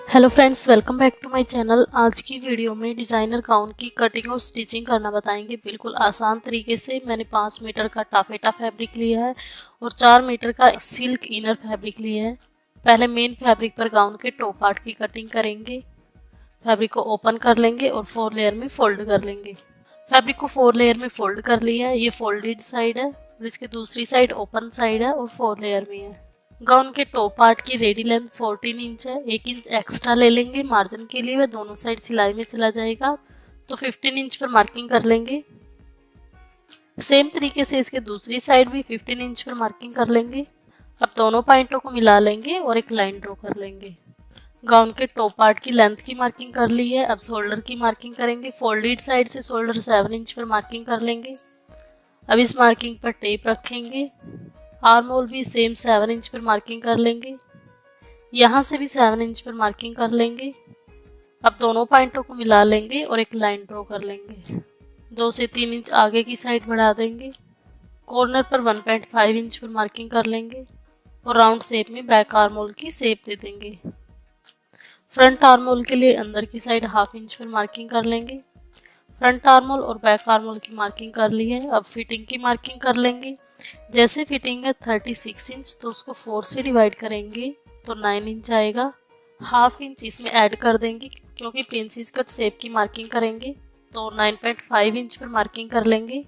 Hello friends, welcome back to my channel. आज की video में डिज़ाइनर गाउन की कटिंग और स्टिचिंग करना बताएंगे बिल्कुल आसान तरीके से। मैंने 5 मीटर का टाफेटा फैब्रिक लिया है और 4 मीटर का सिल्क इनर फैब्रिक लिया है। पहले मेन फैब्रिक पर गाउन के टॉप पार्ट की कटिंग करेंगे। फैब्रिक को ओपन कर लेंगे और 4 लेयर में फोल्ड कर लेंगे। फैब्रिक को 4 लेयर में फोल्ड कर लिया है। ये फोल्डेड साइड है और इसकी दूसरी साइड ओपन साइड है और 4 लेयर में है। गाउन के टॉप पार्ट की रेडी लेंथ 14 इंच है। 1 इंच एक्स्ट्रा ले लेंगे मार्जिन के लिए, वह दोनों साइड सिलाई में चला जाएगा, तो 15 इंच पर मार्किंग कर लेंगे। सेम तरीके से इसके दूसरी साइड भी 15 इंच पर मार्किंग कर लेंगे। अब दोनों पॉइंटों को मिला लेंगे और एक लाइन ड्रॉ कर लेंगे। गाउन के टॉप पार्ट की लेंथ की मार्किंग कर ली है। अब शोल्डर की मार्किंग करेंगे। फोल्डेड साइड से शोल्डर 7 इंच पर मार्किंग कर लेंगे। अब इस मार्किंग पर टेप रखेंगे। आर्म होल भी सेम 7 इंच पर मार्किंग कर लेंगे। यहाँ से भी 7 इंच पर मार्किंग कर लेंगे। अब दोनों पॉइंटों को मिला लेंगे और एक लाइन ड्रॉ कर लेंगे। 2 से 3 इंच आगे की साइड बढ़ा देंगे। कॉर्नर पर 1.5 इंच पर मार्किंग कर लेंगे और राउंड शेप में बैक आर्म होल की शेप दे देंगे। फ्रंट आर्म होल के लिए अंदर की साइड 1/2 इंच पर मार्किंग कर लेंगे। फ्रंट आर्म होल और बैक आर्म होल की मार्किंग कर ली है। अब फिटिंग की मार्किंग कर लेंगे। जैसे फिटिंग है 36 इंच, तो उसको 4 से डिवाइड करेंगे तो 9 इंच आएगा। 1/2 इंच इसमें ऐड कर देंगे क्योंकि प्रिंसेस कट शेप की मार्किंग करेंगे, तो 9.5 इंच पर मार्किंग कर लेंगे।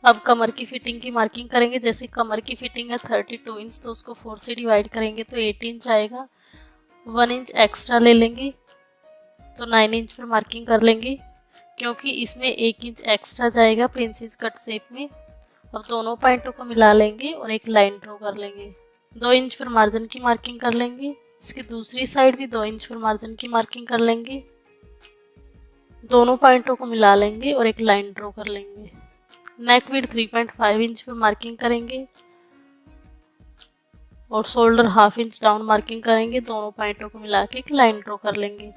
अब कमर की फिटिंग की मार्किंग करेंगे। जैसे कमर की फिटिंग है 32 इंच, तो उसको 4 से डिवाइड करेंगे तो 8 इंच आएगा। 1 इंच एक्स्ट्रा ले लेंगे तो 9 इंच पर मार्किंग कर लेंगे क्योंकि इसमें 1 इंच एक्स्ट्रा जाएगा प्रिंसेस कट शेप में। अब दोनों पॉइंटों को मिला लेंगे और एक लाइन ड्रॉ कर लेंगे। 2 इंच पर मार्जिन की मार्किंग कर लेंगे। इसकी दूसरी साइड भी 2 इंच पर मार्जिन की मार्किंग कर लेंगे। दोनों पॉइंटों को मिला लेंगे और एक लाइन ड्रॉ कर लेंगे। नेक विड्थ 3.5 इंच पर मार्किंग करेंगे और शोल्डर 1/2 इंच डाउन मार्किंग करेंगे। दोनों पॉइंटों को मिला के एक लाइन ड्रॉ कर लेंगे।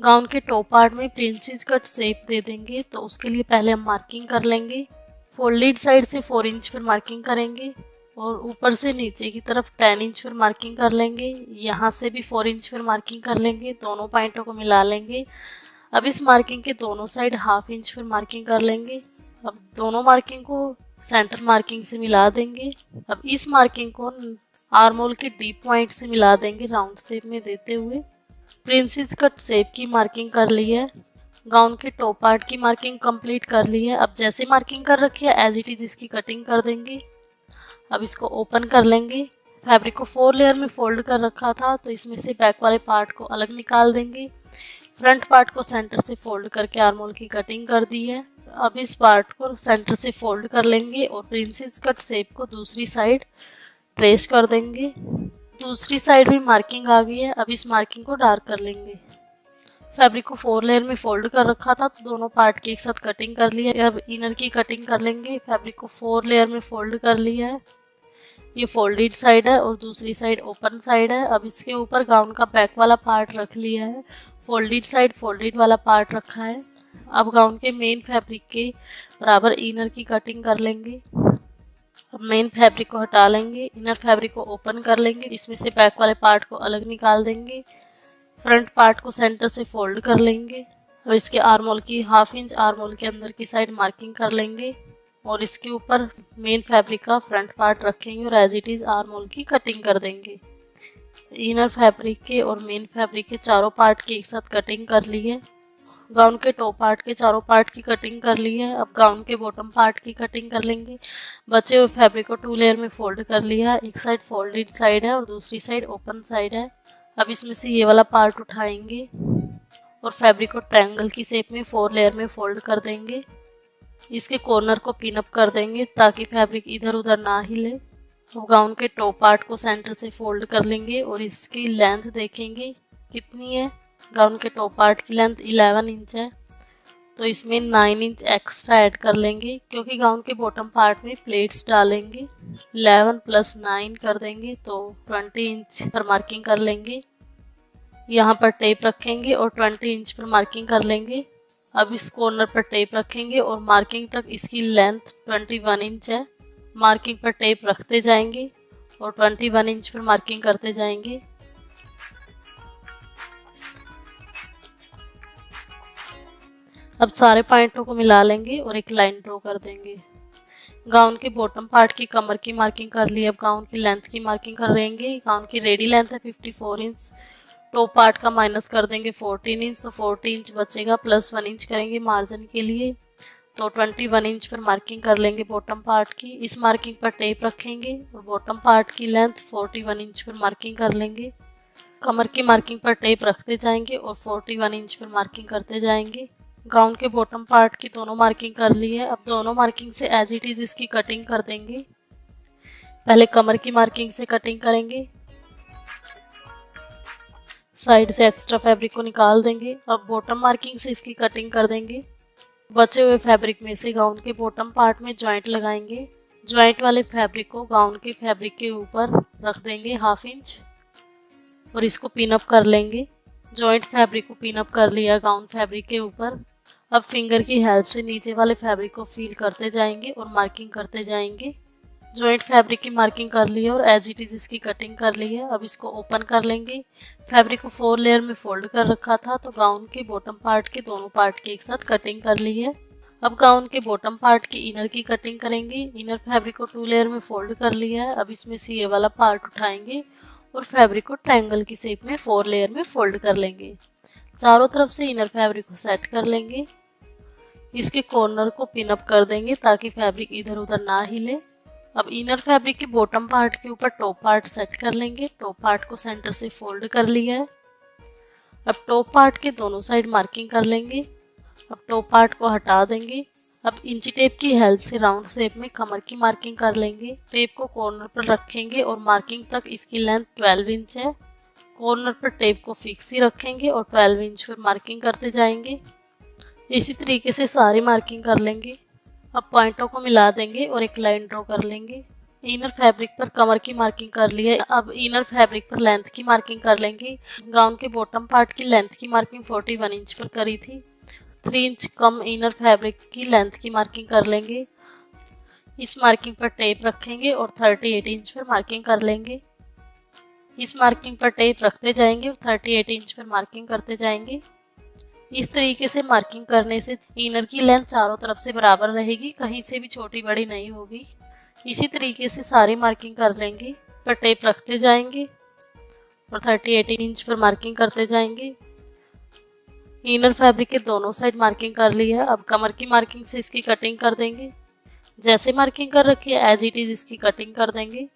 गाउन के टॉप पार्ट में प्रिंसेस कट शेप दे देंगे, तो उसके लिए पहले हम मार्किंग कर लेंगे। फोल्डेड साइड से 4 इंच पर मार्किंग करेंगे और ऊपर से नीचे की तरफ 10 इंच पर मार्किंग कर लेंगे। यहाँ से भी 4 इंच पर मार्किंग कर लेंगे। दोनों पॉइंटों को मिला लेंगे। अब इस मार्किंग के दोनों साइड 1/2 इंच पर मार्किंग कर लेंगे। अब दोनों मार्किंग को सेंटर मार्किंग से मिला देंगे। अब इस मार्किंग को आर्म होल के डीप पॉइंट से मिला देंगे राउंड शेप में देते हुए। प्रिंसेस कट शेप की मार्किंग कर ली है। गाउन के टॉप पार्ट की मार्किंग कंप्लीट कर ली है। अब जैसे मार्किंग कर रखी है एज इट इज इसकी कटिंग कर देंगे। अब इसको ओपन कर लेंगे। फैब्रिक को 4 लेयर में फोल्ड कर रखा था, तो इसमें से बैक वाले पार्ट को अलग निकाल देंगे। फ्रंट पार्ट को सेंटर से फोल्ड करके आर्म होल की कटिंग कर दी है। अब इस पार्ट को सेंटर से फोल्ड कर लेंगे और प्रिंसेस कट शेप को दूसरी साइड ट्रेस कर देंगे। दूसरी साइड भी मार्किंग आ गई है। अब इस मार्किंग को डार्क कर लेंगे। फैब्रिक को 4 लेयर में फोल्ड कर रखा था, तो दोनों पार्ट की एक साथ कटिंग कर ली है। अब इनर की कटिंग कर लेंगे। फैब्रिक को 4 लेयर में फोल्ड कर लिया है। ये फोल्डेड साइड है और दूसरी साइड ओपन साइड है। अब इसके ऊपर गाउन का बैक वाला पार्ट रख लिया है। फोल्डेड साइड फोल्डेड वाला पार्ट रखा है। अब गाउन के मेन फैब्रिक के बराबर इनर की कटिंग कर लेंगे। अब मेन फैब्रिक को हटा लेंगे। इनर फैब्रिक को ओपन कर लेंगे। इसमें से बैक वाले पार्ट को अलग निकाल देंगे। फ्रंट पार्ट को सेंटर से फोल्ड कर लेंगे। अब इसके आर्म होल की 1/2 इंच आर्म होल के अंदर की साइड मार्किंग कर लेंगे और इसके ऊपर मेन फैब्रिक का फ्रंट पार्ट रखेंगे और as it is armhole की कटिंग कर देंगे। इनर फैब्रिक के और मेन फैब्रिक के चारों पार्ट की एक साथ कटिंग कर ली है। गाउन के टॉप पार्ट के चारों पार्ट की कटिंग कर ली है। अब गाउन के बॉटम पार्ट की कटिंग कर लेंगे। बचे हुए फैब्रिक को 2 लेयर में फोल्ड कर लिया। एक साइड फोल्डेड साइड है और दूसरी साइड ओपन साइड है। अब इसमें से ये वाला पार्ट उठाएंगे और फैब्रिक को ट्रायंगल की शेप में 4 लेयर में फोल्ड कर देंगे। इसके कॉर्नर को पिन अप कर देंगे ताकि फैब्रिक इधर उधर ना हिले। अब गाउन के टॉप पार्ट को सेंटर से फोल्ड कर लेंगे और इसकी लेंथ देखेंगे कितनी है। गाउन के टॉप पार्ट की लेंथ 11 इंच है, तो इसमें 9 इंच एक्स्ट्रा ऐड कर लेंगे क्योंकि गाउन के बॉटम पार्ट में प्लेट्स डालेंगे। 11 + 9 कर देंगे तो 20 इंच पर मार्किंग कर लेंगे। यहाँ पर टेप रखेंगे और 20 इंच पर मार्किंग कर लेंगे। अब इस कॉर्नर पर टेप रखेंगे और मार्किंग तक इसकी लेंथ 21 इंच है। मार्किंग पर टेप रखते जाएंगे और 21 इंच पर मार्किंग करते जाएंगे। अब सारे पॉइंटों को मिला लेंगे और एक लाइन ड्रॉ कर देंगे। गाउन के बॉटम पार्ट की कमर की मार्किंग कर ली। अब गाउन की लेंथ की मार्किंग कर लेंगे। गाउन की रेडी लेंथ है 54 इंच। टॉप पार्ट का माइनस कर देंगे 14 इंच, तो 40 इंच बचेगा, प्लस 1 इंच करेंगे मार्जिन के लिए, तो 21 इंच पर मार्किंग कर लेंगे बॉटम पार्ट की। इस मार्किंग पर टेप रखेंगे और बॉटम पार्ट की लेंथ 41 इंच पर मार्किंग कर लेंगे। कमर की मार्किंग पर टेप रखते जाएंगे और 41 इंच पर मार्किंग करते जाएंगे। गाउन के बॉटम पार्ट की दोनों मार्किंग कर ली है। अब दोनों मार्किंग से एज इट इज इसकी कटिंग कर देंगे। पहले कमर की मार्किंग से कटिंग करेंगे, साइड से एक्स्ट्रा फैब्रिक को निकाल देंगे। अब बॉटम मार्किंग से इसकी कटिंग कर देंगे। बचे हुए फैब्रिक में से गाउन के बॉटम पार्ट में जॉइंट लगाएंगे। जॉइंट वाले फैब्रिक को गाउन के फैब्रिक के ऊपर रख देंगे 1/2 इंच और इसको पिन अप कर लेंगे। जॉइंट फैब्रिक को पिन अप कर लिया गाउन फैब्रिक के ऊपर। अब फिंगर की हेल्प से नीचे वाले फैब्रिक को फील करते जाएंगे और मार्किंग करते जाएंगे। जॉइंट फैब्रिक की मार्किंग कर ली है और एज इट इज इसकी कटिंग कर ली है। अब इसको ओपन कर लेंगे। फैब्रिक को 4 लेयर में फोल्ड कर रखा था, तो गाउन के बॉटम पार्ट के दोनों पार्ट की एक साथ कटिंग कर ली है। अब गाउन के बॉटम पार्ट की इनर की कटिंग करेंगे। इनर फैब्रिक को 2 लेयर में फोल्ड कर लिया है। अब इसमें से ये वाला पार्ट उठाएंगे और फैब्रिक को ट्रायंगल की शेप में 4 लेयर में फोल्ड कर लेंगे। चारों तरफ से इनर फैब्रिक को सेट कर लेंगे। इसके कॉर्नर को पिन अप कर देंगे ताकि फैब्रिक इधर उधर ना हिले। अब इनर फैब्रिक के बॉटम पार्ट के ऊपर टॉप पार्ट सेट कर लेंगे। टॉप पार्ट को सेंटर से फोल्ड कर लिया है। अब टॉप पार्ट के दोनों साइड मार्किंग कर लेंगे। अब टॉप पार्ट को हटा देंगे। अब इंची टेप की हेल्प से राउंड शेप में कमर की मार्किंग कर लेंगे। टेप को कॉर्नर पर रखेंगे और मार्किंग तक इसकी लेंथ 12 इंच है। कॉर्नर पर टेप को फिक्स ही रखेंगे और 12 इंच पर मार्किंग करते जाएंगे। इसी तरीके से सारी मार्किंग कर लेंगे। अब पॉइंटों को मिला देंगे और एक लाइन ड्रॉ कर लेंगे। इनर फैब्रिक पर कमर की मार्किंग कर ली है। अब इनर फैब्रिक पर लेंथ की मार्किंग कर लेंगे। गाउन के बॉटम पार्ट की लेंथ की मार्किंग 41 इंच पर करी थी। 3 इंच कम इनर फैब्रिक की लेंथ की मार्किंग कर लेंगे। इस मार्किंग पर टेप रखेंगे और 38 इंच पर मार्किंग कर लेंगे। इस मार्किंग पर टेप रखते जाएंगे और 38 इंच पर मार्किंग करते जाएंगे। इस तरीके से मार्किंग करने से इनर की लेंथ चारों तरफ से बराबर रहेगी, कहीं से भी छोटी बड़ी नहीं होगी। इसी तरीके से सारी मार्किंग कर लेंगे। पर टेप रखते जाएंगे और 38 इंच पर मार्किंग करते जाएंगे। इनर फैब्रिक के दोनों साइड मार्किंग कर ली है। अब कमर की मार्किंग से इसकी कटिंग कर देंगे। जैसे मार्किंग कर रखी है एज इट इज इसकी कटिंग कर देंगे।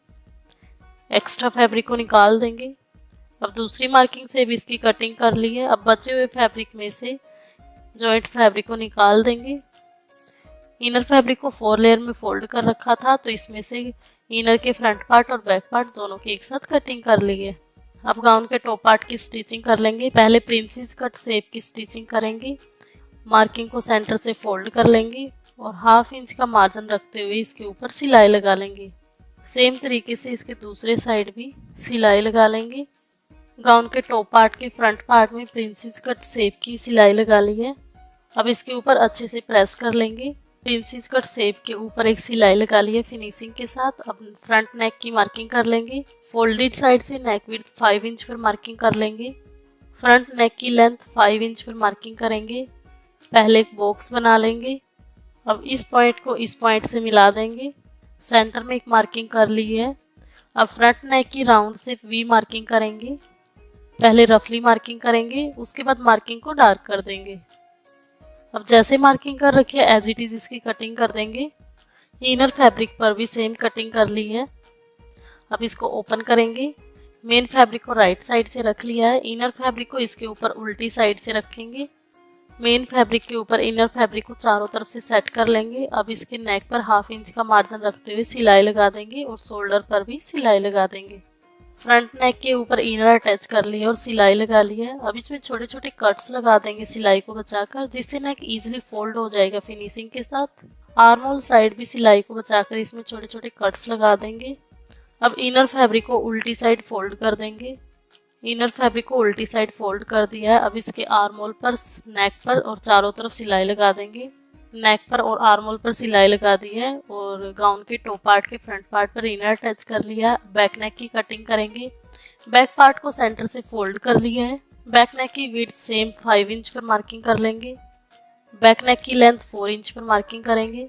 एक्स्ट्रा फैब्रिक को निकाल देंगे। अब दूसरी मार्किंग से भी इसकी कटिंग कर ली है। अब बचे हुए फैब्रिक में से जॉइंट फैब्रिक को निकाल देंगे। इनर फैब्रिक को 4 लेयर में फोल्ड कर रखा था, तो इसमें से इनर के फ्रंट पार्ट और बैक पार्ट दोनों की एक साथ कटिंग कर ली है। अब गाउन के टॉप पार्ट की स्टिचिंग कर लेंगे। पहले प्रिंसेस कट शेप की स्टिचिंग करेंगे। मार्किंग को सेंटर से फोल्ड कर लेंगे और 1/2 इंच का मार्जिन रखते हुए इसके ऊपर सिलाई लगा लेंगे। सेम तरीके से इसके दूसरे साइड भी सिलाई लगा लेंगे। गाउन के टॉप पार्ट के फ्रंट पार्ट में प्रिंसेस कट शेप की सिलाई लगा ली है। अब इसके ऊपर अच्छे से प्रेस कर लेंगे। प्रिंसेस कट शेप के ऊपर एक सिलाई लगा ली है फिनिशिंग के साथ। अब फ्रंट नेक की मार्किंग कर लेंगे। फोल्डेड साइड से नेक विड्थ 5 इंच पर मार्किंग कर लेंगे। फ्रंट नेक की लेंथ 5 इंच पर मार्किंग करेंगे। पहले एक बॉक्स बना लेंगे। अब इस पॉइंट को इस पॉइंट से मिला देंगे। सेंटर में एक मार्किंग कर ली है। अब फ्रंट नेक की राउंड से वी मार्किंग करेंगे। पहले रफली मार्किंग करेंगे, उसके बाद मार्किंग को डार्क कर देंगे। अब जैसे मार्किंग कर रखी है एज इट इज इसकी कटिंग कर देंगे। इनर फैब्रिक पर भी सेम कटिंग कर ली है। अब इसको ओपन करेंगे। मेन फैब्रिक को राइट साइड से रख लिया है। इनर फैब्रिक को इसके ऊपर उल्टी साइड से रखेंगे। मेन फैब्रिक के ऊपर इनर फैब्रिक को चारों तरफ से सेट कर लेंगे। अब इसके नेक पर 1/2 इंच का मार्जिन रखते हुए सिलाई लगा देंगे और शोल्डर पर भी सिलाई लगा देंगे। फ्रंट नेक के ऊपर इनर अटैच कर लिया और सिलाई लगा ली है। अब इसमें छोटे छोटे कट्स लगा देंगे सिलाई को बचाकर, जिससे नेक इजीली फोल्ड हो जाएगा फिनिशिंग के साथ। आर्म होल साइड भी सिलाई को बचाकर इसमें छोटे छोटे कट्स लगा देंगे। अब इनर फैब्रिक को उल्टी साइड फोल्ड कर देंगे। इनर फैब्रिक को उल्टी साइड फोल्ड कर दिया है। अब इसके आर्म होल पर, नेक पर और चारों तरफ सिलाई लगा देंगे। नेक पर और आर्म होल पर सिलाई लगा दी है और गाउन के टॉप पार्ट के फ्रंट पार्ट पर इनर अटैच कर लिया है। बैक नेक की कटिंग करेंगे। बैक पार्ट को सेंटर से फोल्ड कर लिया है। बैक नेक की विड्थ सेम 5 इंच पर मार्किंग कर लेंगे। बैक नेक की लेंथ 4 इंच पर मार्किंग करेंगे।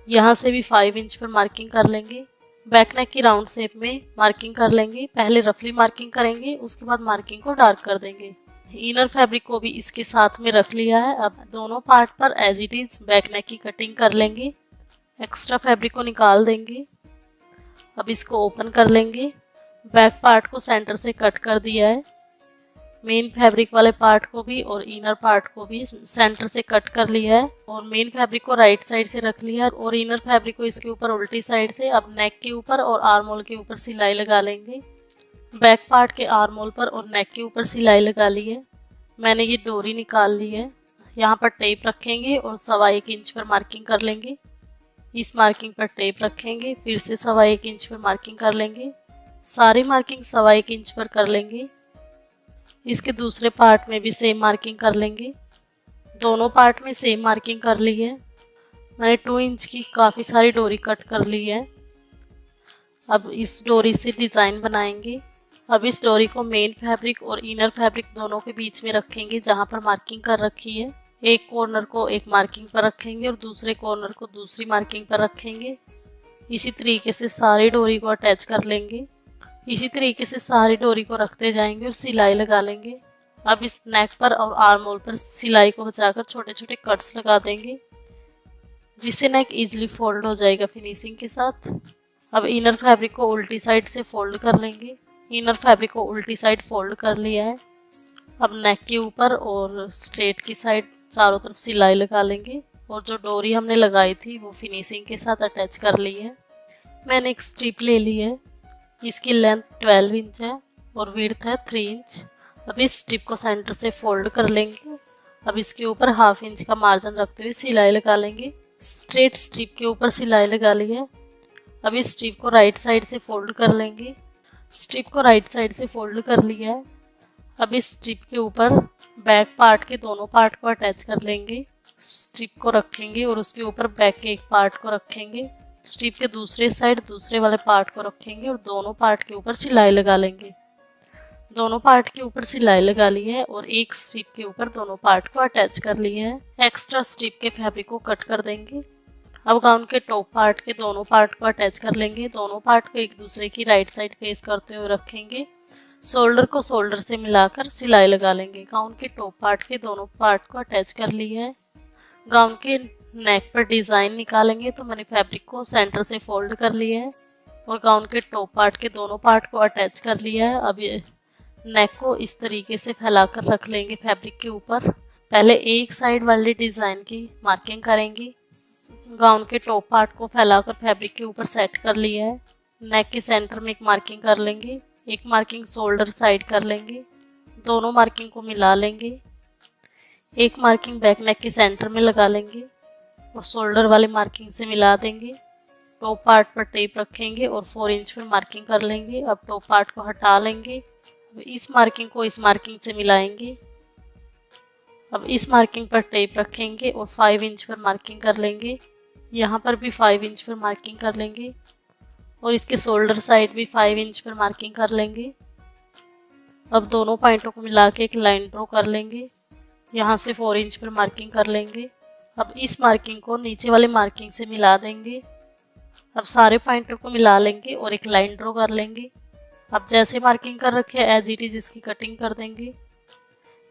यहाँ से भी 5 इंच पर मार्किंग कर लेंगे। बैक नेक की राउंड शेप में मार्किंग कर लेंगे। पहले रफली मार्किंग करेंगे, उसके बाद मार्किंग को डार्क कर देंगे। इनर फैब्रिक को भी इसके साथ में रख लिया है। अब दोनों पार्ट पर as it is back neck की कटिंग कर लेंगे। एक्स्ट्रा फैब्रिक को निकाल देंगे। अब इसको ओपन कर लेंगे। बैक पार्ट को सेंटर से कट कर दिया है। मेन फैब्रिक वाले पार्ट को भी और इनर पार्ट को भी सेंटर से कट कर लिया है और मेन फैब्रिक को राइट साइड से रख लिया है और इनर फैब्रिक को इसके ऊपर उल्टी साइड से। अब नेक के ऊपर और आर्म होल के ऊपर सिलाई लगा लेंगे। बैक पार्ट के आर्म होल पर और नेक के ऊपर सिलाई लगा ली है। मैंने ये डोरी निकाल ली है। यहाँ पर टेप रखेंगे और 1.25 इंच पर मार्किंग कर लेंगे। इस मार्किंग पर टेप रखेंगे, फिर से 1.25 इंच पर मार्किंग कर लेंगे। सारी मार्किंग 1.25 इंच पर कर लेंगे। इसके दूसरे पार्ट में भी सेम मार्किंग कर लेंगे। दोनों पार्ट में सेम मार्किंग कर ली है। मैंने 2 इंच की काफ़ी सारी डोरी कट कर ली है। अब इस डोरी से डिज़ाइन बनाएंगे। अब इस डोरी को मेन फैब्रिक और इनर फैब्रिक दोनों के बीच में रखेंगे जहाँ पर मार्किंग कर रखी है। एक कॉर्नर को एक मार्किंग पर रखेंगे और दूसरे कॉर्नर को दूसरी मार्किंग पर रखेंगे। इसी तरीके से सारी डोरी को अटैच कर लेंगे। इसी तरीके से सारी डोरी को रखते जाएंगे और सिलाई लगा लेंगे। अब इस नेक पर और आर्म होल पर सिलाई को बचाकर छोटे छोटे कट्स लगा देंगे, जिससे नेक इजीली फोल्ड हो जाएगा फिनिशिंग के साथ। अब इनर फैब्रिक को उल्टी साइड से फोल्ड कर लेंगे। इनर फैब्रिक को उल्टी साइड फोल्ड कर लिया है। अब नेक के ऊपर और स्ट्रेट की साइड चारों तरफ सिलाई लगा लेंगे और जो डोरी हमने लगाई थी वो फिनिशिंग के साथ अटैच कर ली है। मैंने एक स्ट्रिप ले ली है। इसकी लेंथ 12 इंच है और विड्थ है 3 इंच। अब इस स्ट्रिप को सेंटर से फोल्ड कर लेंगे। अब इसके ऊपर 1/2 इंच का मार्जिन रखते हुए सिलाई लगा लेंगे। स्ट्रेट स्ट्रिप के ऊपर सिलाई लगा ली है। अब इस स्ट्रिप को राइट साइड से फोल्ड कर लेंगे। स्ट्रिप को राइट साइड से फोल्ड कर लिया है। अब इस स्ट्रिप के ऊपर बैक पार्ट के दोनों पार्ट को अटैच कर लेंगे। स्ट्रिप को रखेंगे और उसके ऊपर बैक के एक पार्ट को रखेंगे। स्ट्रिप के दूसरे साइड दूसरे वाले पार्ट को रखेंगे और दोनों पार्ट के ऊपर सिलाई लगा लेंगे। दोनों पार्ट के ऊपर सिलाई लगा ली है और एक स्ट्रिप के ऊपर दोनों पार्ट को अटैच कर लिया है। एक्स्ट्रा स्ट्रिप के फैब्रिक को कट कर देंगे। अब गाउन के टॉप पार्ट के दोनों पार्ट को अटैच कर लेंगे। दोनों पार्ट को एक दूसरे की राइट साइड फेस करते हुए रखेंगे। शोल्डर को शोल्डर से मिलाकर सिलाई लगा लेंगे। गाउन के टॉप पार्ट के दोनों पार्ट को अटैच कर लिया है। गाउन के नेक पर डिज़ाइन निकालेंगे तो मैंने फैब्रिक को सेंटर से फोल्ड कर लिया है और गाउन के टॉप पार्ट के दोनों पार्ट को अटैच कर लिया है। अब ये नेक को इस तरीके से फैलाकर रख लेंगे फैब्रिक के ऊपर। पहले एक साइड वाली डिज़ाइन की मार्किंग करेंगे। गाउन के टॉप पार्ट को फैलाकर फैब्रिक के ऊपर सेट कर लिया है। नेक के सेंटर में एक मार्किंग कर लेंगे। एक मार्किंग शोल्डर साइड कर लेंगे। दोनों मार्किंग को मिला लेंगे। एक मार्किंग बैक नेक के सेंटर में लगा लेंगे और शोल्डर वाली मार्किंग से मिला देंगे। टॉप पार्ट पर टेप रखेंगे और 4 इंच पर मार्किंग कर लेंगे। अब टॉप पार्ट को हटा लेंगे। अब इस मार्किंग को इस मार्किंग से मिलाएंगे। अब इस मार्किंग पर टेप रखेंगे और 5 इंच पर मार्किंग कर लेंगे। यहाँ पर भी 5 इंच पर मार्किंग कर लेंगे और इसके शोल्डर साइड भी 5 इंच पर मार्किंग कर लेंगे। अब दोनों पॉइंटों को मिला के एक लाइन ड्रॉ कर लेंगे। यहाँ से 4 इंच पर मार्किंग कर लेंगे। अब इस मार्किंग को नीचे वाली मार्किंग से मिला देंगे। अब सारे पॉइंटों को मिला लेंगे और एक लाइन ड्रॉ कर लेंगे। अब जैसे मार्किंग कर रखे है एज इट इज इसकी कटिंग कर देंगे।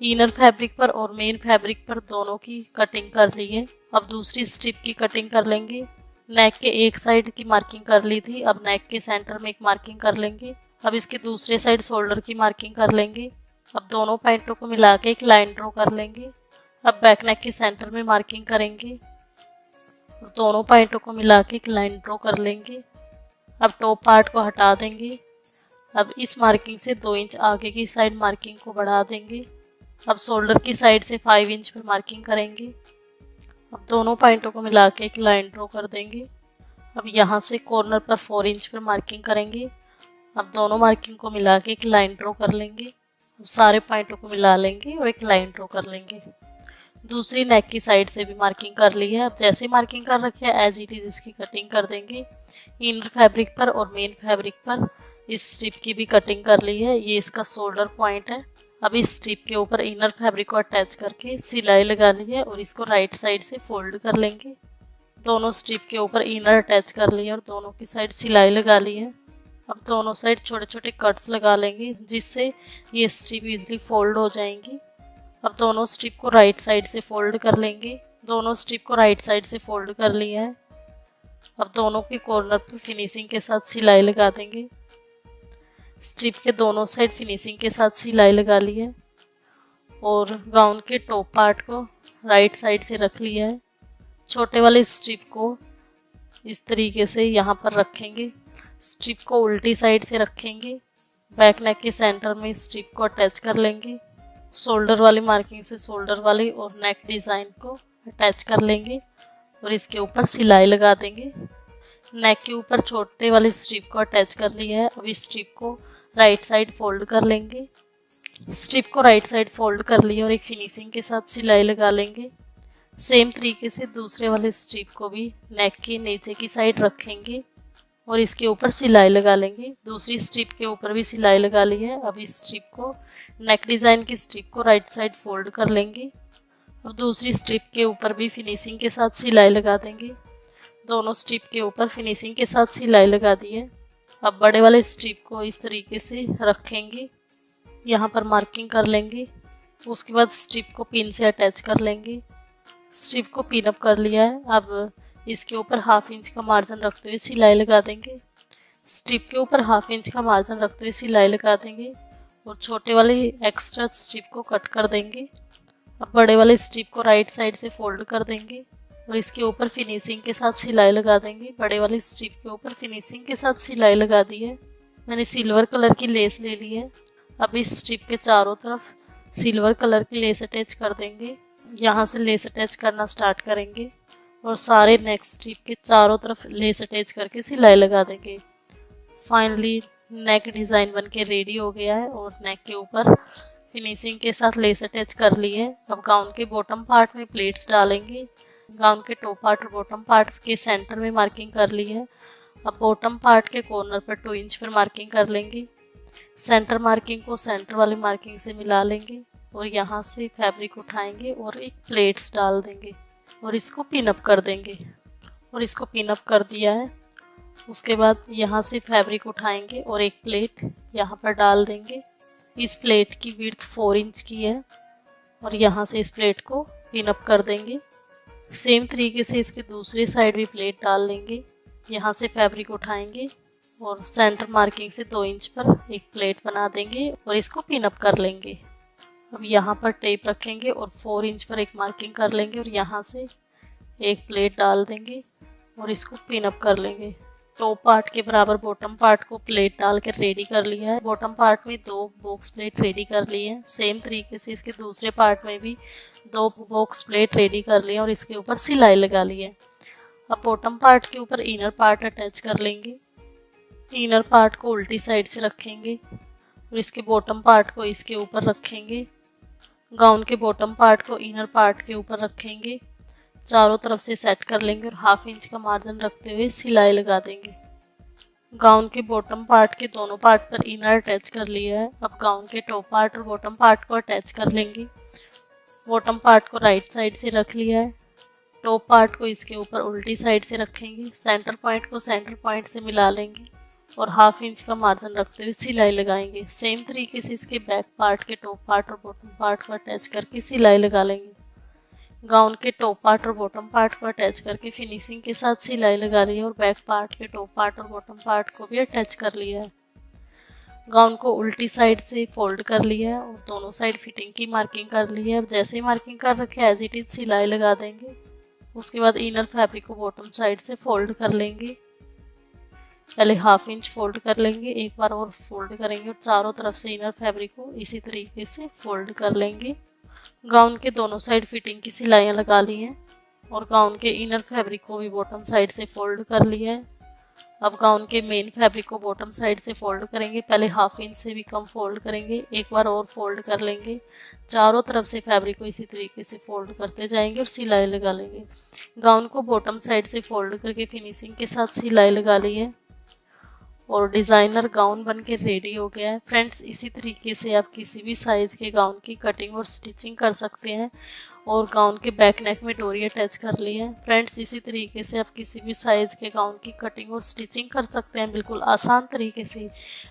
इनर फैब्रिक पर और मेन फैब्रिक पर दोनों की कटिंग कर ली है। अब दूसरी स्ट्रिप की कटिंग कर लेंगे। नेक के एक साइड की मार्किंग कर ली थी। अब नेक के सेंटर में एक मार्किंग कर लेंगे। अब इसके दूसरे साइड शोल्डर की मार्किंग कर लेंगे। अब दोनों पॉइंटों को मिला के एक लाइन ड्रॉ कर लेंगे। अब बैक नेक के सेंटर में मार्किंग करेंगे और दोनों पॉइंटों को मिला के एक लाइन ड्रॉ कर लेंगे। अब टॉप पार्ट को हटा देंगे। अब इस मार्किंग से 2 इंच आगे की साइड मार्किंग को बढ़ा देंगे। अब शोल्डर की साइड से 5 इंच पर मार्किंग करेंगे। अब दोनों पॉइंटों को मिला के एक लाइन ड्रॉ कर देंगे। अब यहाँ से कॉर्नर पर 4 इंच पर मार्किंग करेंगे। अब दोनों मार्किंग को मिला के एक लाइन ड्रॉ कर लेंगे। अब सारे पॉइंटों को मिला लेंगे और एक लाइन ड्रॉ कर लेंगे। दूसरी नेक की साइड से भी मार्किंग कर ली है। अब जैसे मार्किंग कर रखी है एज इट इज इसकी कटिंग कर देंगे। इनर फैब्रिक पर और मेन फैब्रिक पर इस स्ट्रिप की भी कटिंग कर ली है। ये इसका शोल्डर पॉइंट है। अब इस स्ट्रिप के ऊपर इनर फैब्रिक को अटैच करके सिलाई लगा ली है और इसको राइट साइड से फोल्ड कर लेंगे। दोनों स्ट्रिप के ऊपर इनर अटैच कर लिया और दोनों की साइड सिलाई लगा ली है। अब दोनों साइड छोटे छोटे कट्स लगा लेंगे जिससे ये स्ट्रिप इजीली फोल्ड हो जाएंगी। अब दोनों स्ट्रिप को राइट साइड से फोल्ड कर लेंगे। दोनों स्ट्रिप को राइट साइड से फोल्ड कर लिया है। अब दोनों के कॉर्नर पर फिनिशिंग के साथ सिलाई लगा देंगे। स्ट्रिप के दोनों साइड फिनिशिंग के साथ सिलाई लगा ली है और गाउन के टॉप पार्ट को राइट साइड से रख लिया है। छोटे वाले स्ट्रिप को इस तरीके से यहाँ पर रखेंगे। स्ट्रिप को उल्टी साइड से रखेंगे। बैक नेक के सेंटर में स्ट्रिप को अटैच कर लेंगे। शोल्डर वाली मार्किंग से शोल्डर वाली और नेक डिज़ाइन को अटैच कर लेंगे और इसके ऊपर सिलाई लगा देंगे। नेक के ऊपर छोटे वाली स्ट्रिप को अटैच कर लिया है। अब इस स्ट्रिप को राइट साइड फोल्ड कर लेंगे। स्ट्रिप को राइट साइड फोल्ड कर लिया और एक फिनिशिंग के साथ सिलाई लगा लेंगे। सेम तरीके से दूसरे वाले स्ट्रिप को भी नेक के नीचे की साइड रखेंगे और इसके ऊपर सिलाई लगा लेंगे। दूसरी स्ट्रिप के ऊपर भी सिलाई लगा ली है। अब इस स्ट्रिप को नेक डिज़ाइन की स्ट्रिप को राइट साइड फोल्ड कर लेंगे और दूसरी स्ट्रिप के ऊपर भी फिनिशिंग के साथ सिलाई लगा देंगे। दोनों स्ट्रिप के ऊपर फिनिशिंग के साथ सिलाई लगा दी है। अब बड़े वाले स्ट्रिप को इस तरीके से रखेंगे, यहाँ पर मार्किंग कर लेंगे। उसके बाद स्ट्रिप को पिन से अटैच कर लेंगे। स्ट्रिप को पिन अप कर लिया है। अब इसके ऊपर हाफ इंच का मार्जिन रखते हुए सिलाई लगा देंगे। स्ट्रिप के ऊपर हाफ इंच का मार्जिन रखते हुए सिलाई लगा देंगे और छोटे वाले एक्स्ट्रा स्ट्रिप को कट कर देंगे। अब बड़े वाले स्ट्रिप को राइट साइड से फोल्ड कर देंगे और इसके ऊपर फिनिशिंग के साथ सिलाई लगा देंगे। बड़े वाले स्ट्रिप के ऊपर फिनिशिंग के साथ सिलाई लगा दी है। मैंने सिल्वर कलर की लेस ले ली है। अब इस स्ट्रिप के चारों तरफ सिल्वर कलर की लेस अटैच कर देंगे। यहाँ से लेस अटैच करना स्टार्ट करेंगे और सारे नेक स्ट्रिप के चारों तरफ लेस अटैच करके सिलाई लगा देंगे। फाइनली नेक डिज़ाइन बनके रेडी हो गया है और नेक के ऊपर फिनिशिंग के साथ लेस अटैच कर ली है। अब गाउन के बॉटम पार्ट में प्लेट्स डालेंगे। गाउन के टॉप पार्ट और बॉटम पार्ट के सेंटर में मार्किंग कर ली है। अब बॉटम पार्ट के कॉर्नर पर 2 इंच पर मार्किंग कर लेंगे। सेंटर मार्किंग को सेंटर वाली मार्किंग से मिला लेंगे और यहाँ से फैब्रिक उठाएंगे और एक प्लेट्स डाल देंगे और इसको पिन अप कर देंगे और इसको पिन अप कर दिया है। उसके बाद यहाँ से फैब्रिक उठाएंगे और एक प्लेट यहाँ पर डाल देंगे। इस प्लेट की विड्थ 4 इंच की है और यहाँ से इस प्लेट को पिन अप कर देंगे। सेम तरीके से इसके दूसरे साइड भी प्लेट डाल लेंगे। यहाँ से फैब्रिक उठाएंगे और सेंटर मार्किंग से 2 इंच पर एक प्लेट बना देंगे और इसको पिन अप कर लेंगे। अब यहाँ पर टेप रखेंगे और 4 इंच पर एक मार्किंग कर लेंगे और यहाँ से एक प्लेट डाल देंगे और इसको पिन अप कर लेंगे। टॉप पार्ट के बराबर बॉटम पार्ट को प्लेट डाल कर रेडी कर लिया है। बॉटम पार्ट में 2 बॉक्स प्लेट रेडी कर ली है। सेम तरीके से इसके दूसरे पार्ट में भी 2 बॉक्स प्लेट रेडी कर लिए और इसके ऊपर सिलाई लगा ली है। अब बॉटम पार्ट के ऊपर इनर पार्ट अटैच कर लेंगे। इनर पार्ट को उल्टी साइड से रखेंगे और इसके बॉटम पार्ट को इसके ऊपर रखेंगे। गाउन के बॉटम पार्ट को इनर पार्ट के ऊपर रखेंगे। चारों तरफ से सेट कर लेंगे और हाफ इंच का मार्जिन रखते हुए सिलाई लगा देंगे। गाउन के बॉटम पार्ट के दोनों पार्ट पर इनर अटैच कर लिया है। अब गाउन के टॉप पार्ट और बॉटम पार्ट को अटैच कर लेंगे। बॉटम पार्ट को राइट साइड से रख लिया है। टॉप पार्ट को इसके ऊपर उल्टी साइड से रखेंगे। सेंटर पॉइंट को सेंटर पॉइंट से मिला लेंगे और हाफ इंच का मार्जिन रखते हुए सिलाई लगाएंगे। सेम तरीके से इसके बैक पार्ट के टॉप पार्ट और बॉटम पार्ट को अटैच करके सिलाई लगा लेंगे। गाउन के टॉप पार्ट और बॉटम पार्ट को अटैच करके फिनिशिंग के साथ सिलाई लगा रही है और बैक पार्ट के टॉप पार्ट और बॉटम पार्ट को भी अटैच कर लिया है। गाउन को उल्टी साइड से फोल्ड कर लिया है और दोनों साइड फिटिंग की मार्किंग कर ली है। अब जैसे ही मार्किंग कर रखे एज इट इज सिलाई लगा देंगे। उसके बाद इनर फैब्रिक को बॉटम साइड से फोल्ड कर लेंगे। पहले हाफ इंच फोल्ड कर लेंगे, एक बार और फोल्ड करेंगे और चारों तरफ से इनर फैब्रिक को इसी तरीके से फोल्ड कर लेंगे। गाउन के दोनों साइड फिटिंग की सिलाइयाँ लगा ली हैं और गाउन के इनर फैब्रिक को भी बॉटम साइड से फोल्ड कर लिया है। अब गाउन के मेन फैब्रिक को बॉटम साइड से फोल्ड करेंगे। पहले हाफ इंच से भी कम फोल्ड करेंगे, एक बार और फोल्ड कर लेंगे। चारों तरफ से फैब्रिक को इसी तरीके से फोल्ड करते जाएंगे और सिलाई लगा लेंगे। गाउन को बॉटम साइड से फोल्ड करके फिनिशिंग के साथ सिलाई लगा ली है और डिज़ाइनर गाउन बनके रेडी हो गया है। फ्रेंड्स, इसी तरीके से आप किसी भी साइज़ के गाउन की कटिंग और स्टिचिंग कर सकते हैं और गाउन के बैक नेक में डोरी अटैच कर ली है। फ्रेंड्स, इसी तरीके से आप किसी भी साइज़ के गाउन की कटिंग और स्टिचिंग कर सकते हैं, बिल्कुल आसान तरीके से।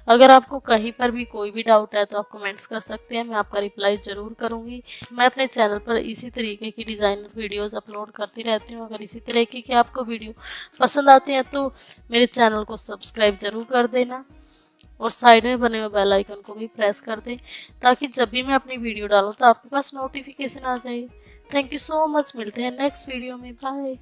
अगर आपको कहीं पर भी कोई भी डाउट है तो आप कमेंट्स कर सकते हैं, मैं आपका रिप्लाई ज़रूर करूँगी। मैं अपने चैनल पर इसी तरीके की डिज़ाइनर वीडियोज़ अपलोड करती रहती हूँ। अगर इसी तरीके की आपको वीडियो पसंद आती हैं तो मेरे चैनल को सब्सक्राइब ज़रूर कर देना और साइड में बने हुए बेल आइकन को भी प्रेस कर दें, ताकि जब भी मैं अपनी वीडियो डालूं तो आपके पास नोटिफिकेशन आ जाए। थैंक यू सो मच, मिलते हैं नेक्स्ट वीडियो में, बाय।